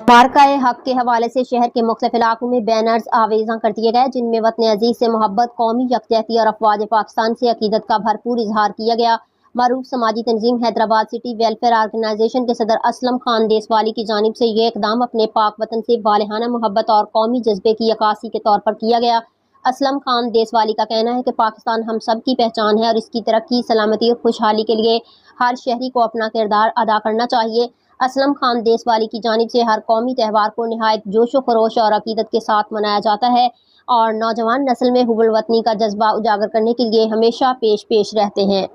मार्का-ए हक के हवाले से शहर के मुख्तलिफ इलाकों में बैनर्स आवेज़ां कर दिए गए, जिनमें वतन अजीज से मोहब्बत, कौमी यकजहती और अफवाज पाकिस्तान से अकीदत का भरपूर इजहार किया गया। मरूफ समाजी तंजीम हैदराबाद सिटी वेलफेयर ऑर्गेनाइजेशन के सदर असलम खान देसवाली की जानिब से ये इकदाम अपने पाक वतन से वालिहाना मोहब्बत और कौमी जज्बे की अक्कासी के तौर पर किया गया। असलम खान देसवाली का कहना है कि पाकिस्तान हम सब की पहचान है और इसकी तरक्की, सलामती और खुशहाली के लिए हर शहरी को अपना किरदार अदा करना चाहिए। असलम खान देसवाली की जानिब से हर कौमी त्यौहार को निहायत जोशो खरोश और अकीदत के साथ मनाया जाता है और नौजवान नस्ल में हुब्बुल वतनी का जज्बा उजागर करने के लिए हमेशा पेश रहते हैं।